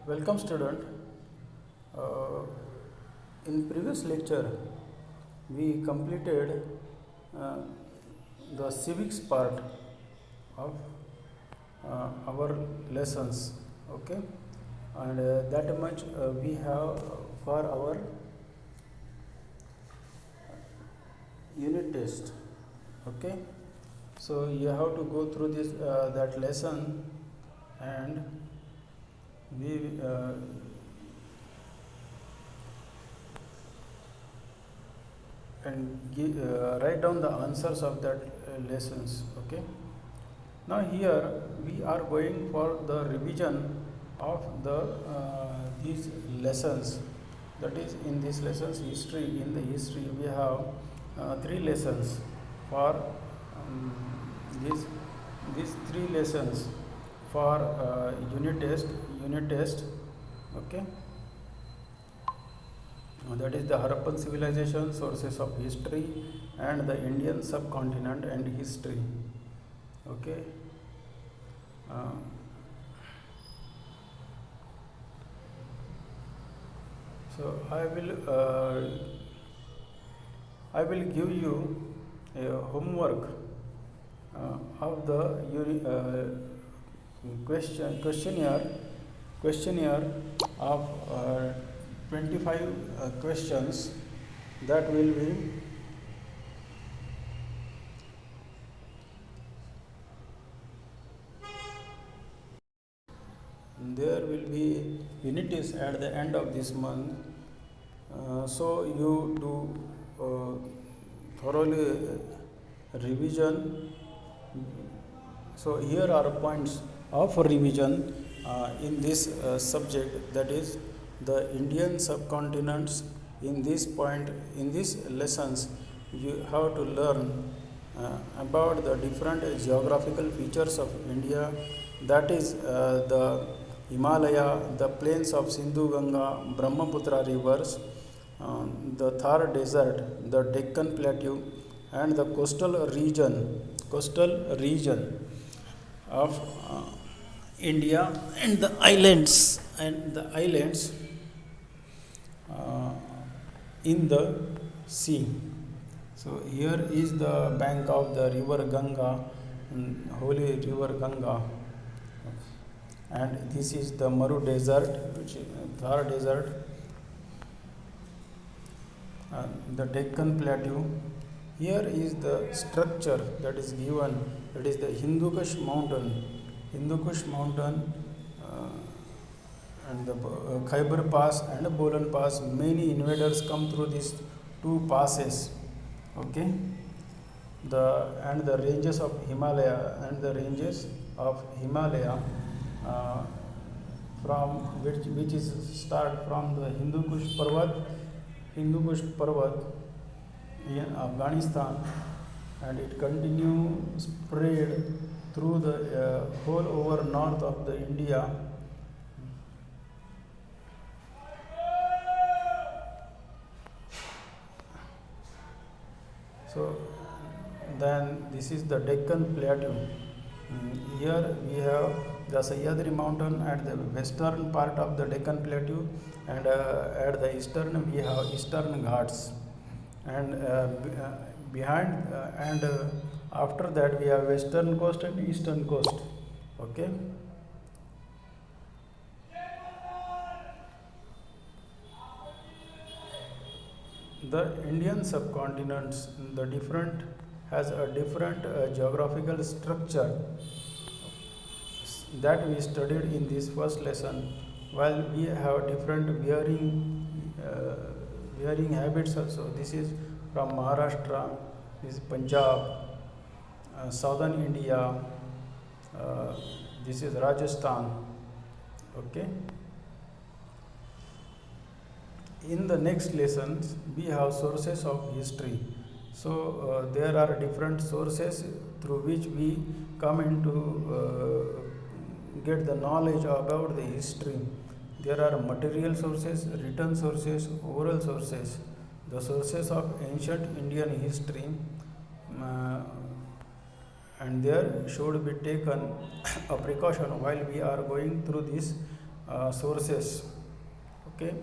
Welcome student. Uh, in previous lecture we completed uh, the civics part of our lessons. Okay, and that much we have for our unit test. Okay, so you have to go through this that lesson and we write down the answers of that lessons. Okay, now here we are going for the revision of the these lessons. That is, in these lessons history, in the history we have three lessons for these three lessons for unit test. Okay, that is the Harappan civilization, sources of history, and the Indian subcontinent and history. Okay, uh, so I will give you a homework of the questionnaire of 25 questions that will be there will be unit tests at the end of this month. So you do thoroughly revision. So here are points of revision in this subject, that is the Indian subcontinents. In this point, in these lessons you have to learn about the different geographical features of India, that is the Himalaya, the plains of Sindhu, Ganga, Brahmaputra rivers, the Thar desert, the Deccan plateau, and the coastal region of India, and the islands uh, in the sea. So here is the bank of the river Ganga, holy river Ganga, and this is the Maru desert, which is Thar desert, the Deccan plateau. Here is the structure that is given, that is the Hindu Kush mountain, and the Khyber Pass and the Bolan Pass. Many invaders come through these two passes. Okay, the ranges of Himalaya, uh, from which is start from the Hindu Kush Parvat in Afghanistan, and it continue spread through the whole over north of the India. So then this is the Deccan plateau. Here we have the Sahyadri mountain at the western part of the Deccan plateau, and at the eastern we have Eastern Ghats, and behind and after that we have western coast and eastern coast. Okay, the Indian subcontinents, the different has a different geographical structure that we studied in this first lesson, while we have different wearing habits also. This is from Maharashtra, this is Punjab, southern India, this is Rajasthan. Okay, in the next lessons we have sources of history. So there are different sources through which we come into get the knowledge about the history. There are material sources, written sources, oral sources. The sources of ancient Indian history, uh, and there should be taken a precaution while we are going through this sources. Okay.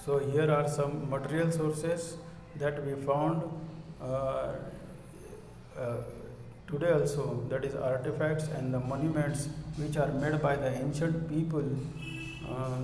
So here are some material sources that we found uh, uh, today also, that is artifacts and the monuments which are made by the ancient people, uh,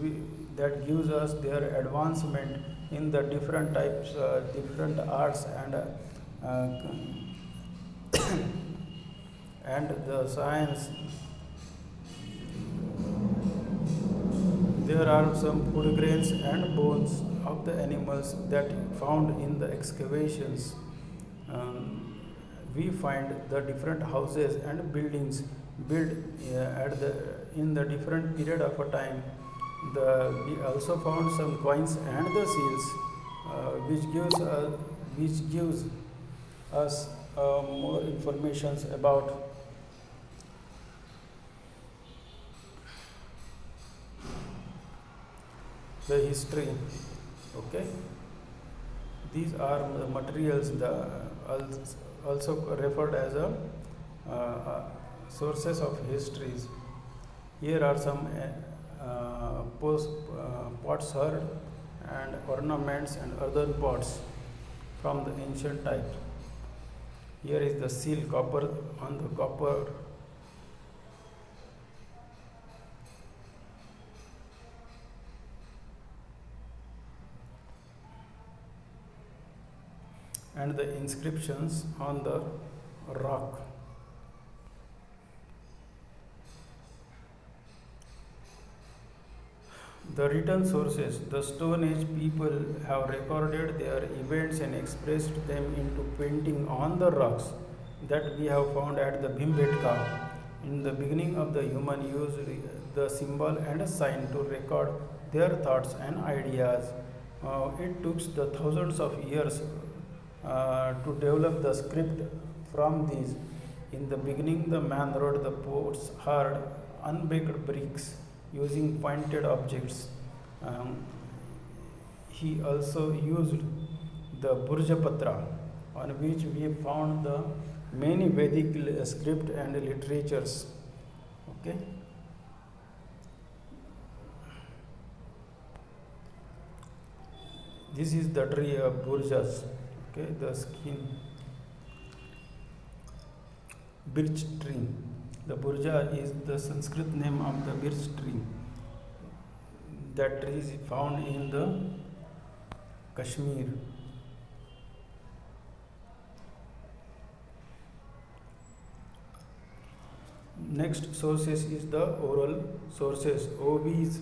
we, that gives us their advancement in the different types, different arts and the science. There are some food grains and bones of the animals that found in the excavations. Um, we find the different houses and buildings built at the in the different period of a time. We also found some coins and the seals, which gives us more informations about the history. Okay, these are the materials also referred as a sources of histories. Here are some potsherd and ornaments and earthen pots from the ancient type. Here is the seal copper on the copper. And the inscriptions on the rock. The written sources, the Stone Age people have recorded their events and expressed them into painting on the rocks that we have found at the Bhimbetka. In the beginning of the human used the symbol and a sign to record their thoughts and ideas. It took the thousands of years to develop the script from these. In the beginning, the man wrote the poets hard, unbaked bricks using pointed objects. He also used the Burjapatra, on which we found the many Vedic script and literatures. Okay. This is the tree of Burjas. Okay, the skin birch tree. The Burja is the Sanskrit name of the birch tree. That tree is found in the Kashmir. Next sources is the oral sources. Ovis,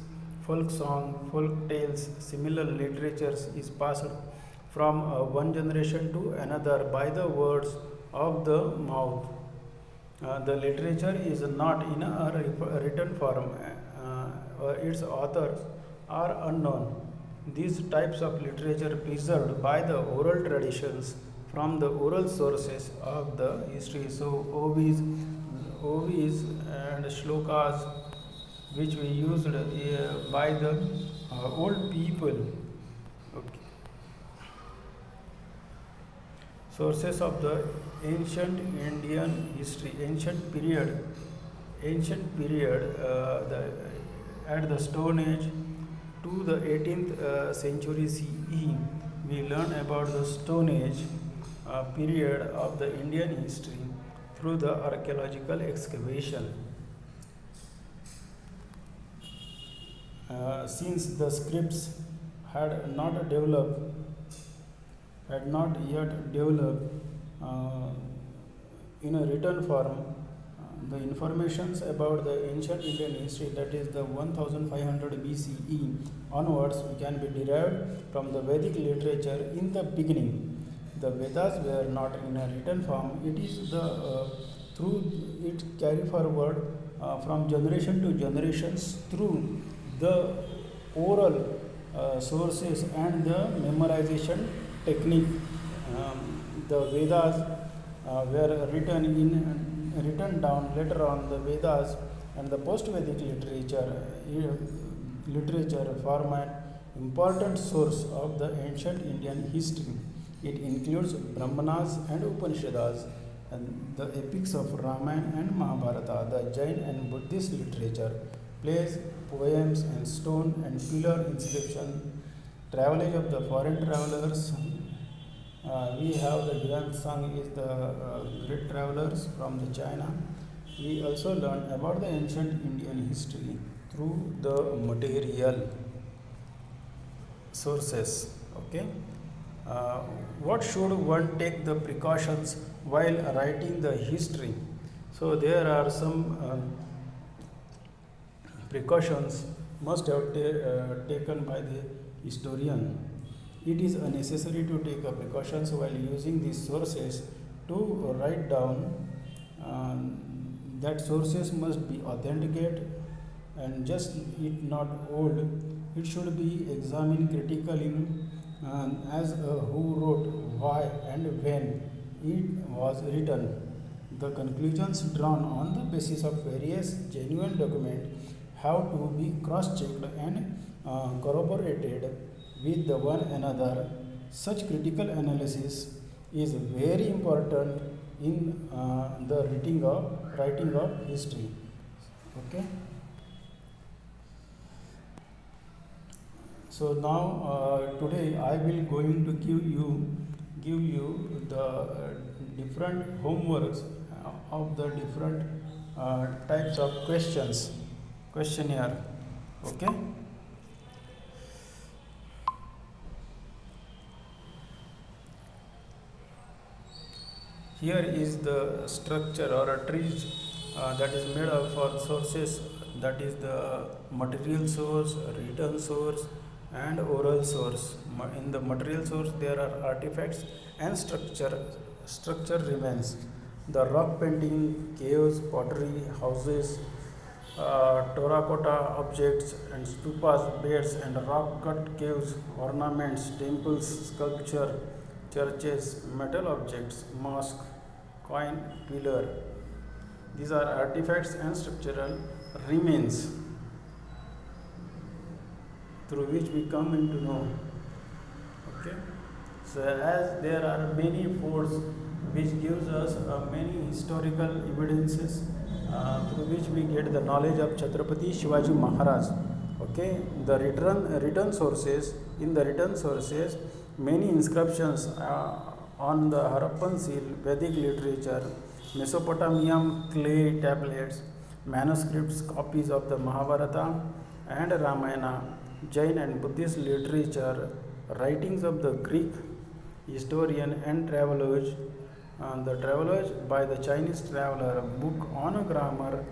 folk song, folk tales, similar literatures is passed from one generation to another by the words of the mouth. The literature is not in a written form. Its authors are unknown. These types of literature preserved by the oral traditions from the oral sources of the history. So Ovis and shlokas, which we used by the old people. Okay. Sources of the ancient Indian history, ancient period, at the Stone Age to the 18th century CE. We learn about the Stone Age period of the Indian history through the archaeological excavation. Since the scripts had not yet developed in a written form, the informations about the ancient Indian history, that is the 1500 BCE onwards, can be derived from the Vedic literature. In the beginning, the Vedas were not in a written form. It is through it carry forward from generation to generations through the oral sources and the memorization technique. The Vedas were written down later on. The Vedas and the post-Vedic literature form an important source of the ancient Indian history. It includes Brahmanas and Upanishads and the epics of Ramayana and Mahabharata, the Jain and Buddhist literature, plays, poems, and stone and pillar inscription, travelage of the foreign travelers. We have the Yuan Sang is the great travelers from the China. We also learn about the ancient Indian history through the material sources. Okay. Uh, what should one take the precautions while writing the history? So there are some precautions must have taken by the historian. It is necessary to take precautions while using these sources to write down. That sources must be authenticate and just it not old. It should be examined critically as who wrote, why, and when it was written. The conclusions drawn on the basis of various genuine documents have to be cross-checked and corroborated with the one another. Such critical analysis is very important in the writing of history. Okay. So now today I will going to give you the different homeworks of the different types of questionnaire. Okay. Here is the structure or a tree that is made up for sources, that is the material source, written source, and oral source. In the material source there are artifacts and structure remains. The rock painting, caves, pottery, houses, terracotta objects and stupas, beds and rock cut caves, ornaments, temples, sculpture, churches, metal objects, mosque, coin, pillar. These are artifacts and structural remains through which we come into know. Okay. So as there are many forts which gives us many historical evidences through which we get the knowledge of Chhatrapati Shivaji Maharaj. Okay, the written sources, in the written sources many inscriptions on the Harappan seal, Vedic literature, Mesopotamian clay tablets, manuscripts, copies of the Mahabharata and Ramayana, Jain and Buddhist literature, writings of the Greek historian and travelers, the travelers by the Chinese traveler, book on grammar,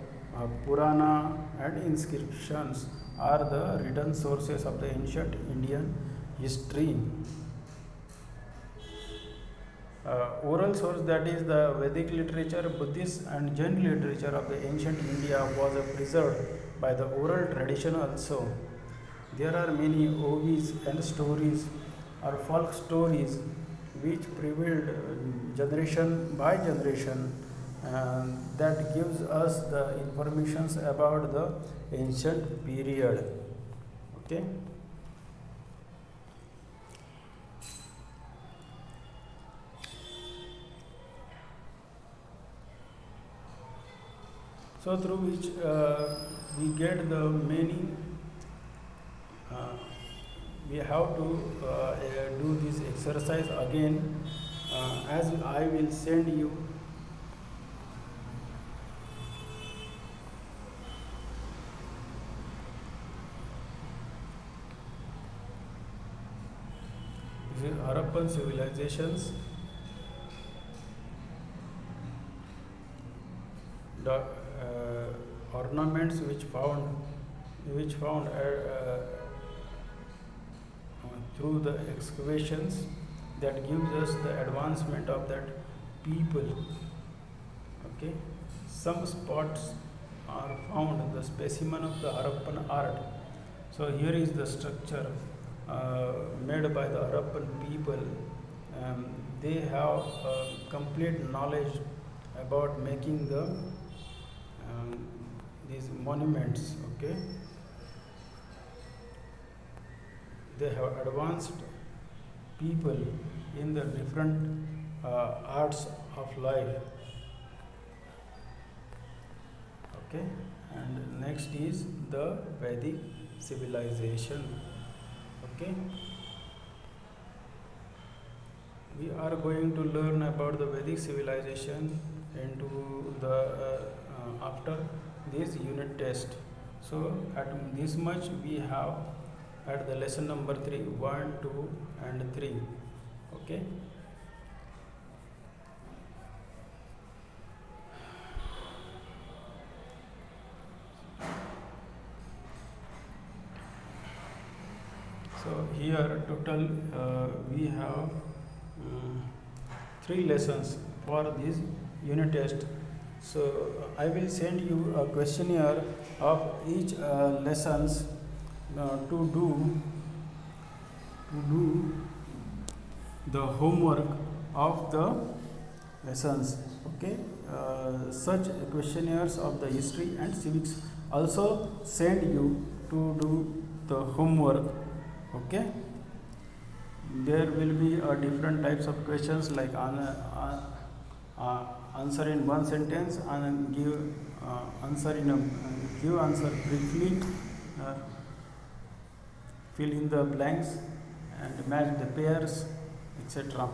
Purana and inscriptions are the written sources of the ancient Indian history. Oral source, that is the Vedic literature, Buddhist and Jain literature of the ancient India was preserved by the oral tradition also. There are many ovis and stories or folk stories which prevailed generation by generation that gives us the informations about the ancient period. Okay. So through which we get the meaning. We have to do this exercise again as I will send you this is Harappan civilizations. The ornaments which found through the excavations that gives us the advancement of that people. Okay, some spots are found the specimen of the Harappan art. So here is the structure made by the Harappan people. They have complete knowledge about making the these monuments. Okay, they have advanced people in the different arts of life. Okay, and next is the Vedic civilization. Okay, we are going to learn about the Vedic civilization into the after this unit test. So at this much we have at the lesson number 3, 1, 2 and 3. Okay, so here total we have 3 lessons for this unit test. So I will send you a questionnaire of each lessons to do the homework of the lessons. Okay, such questionnaires of the history and civics also send you to do the homework. Okay, there will be different types of questions like answer in one sentence and give answer in a give answer briefly, uh, fill in the blanks and match the pairs, etc.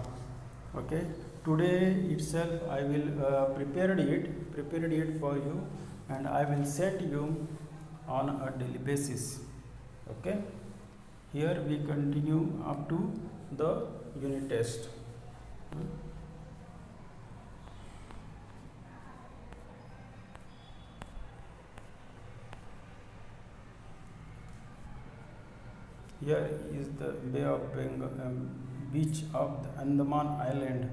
Okay, today itself I will prepared it for you and I will send you on a daily basis. Okay, here we continue up to the unit test. Here is the Bay of Bengal, beach of the Andaman Island.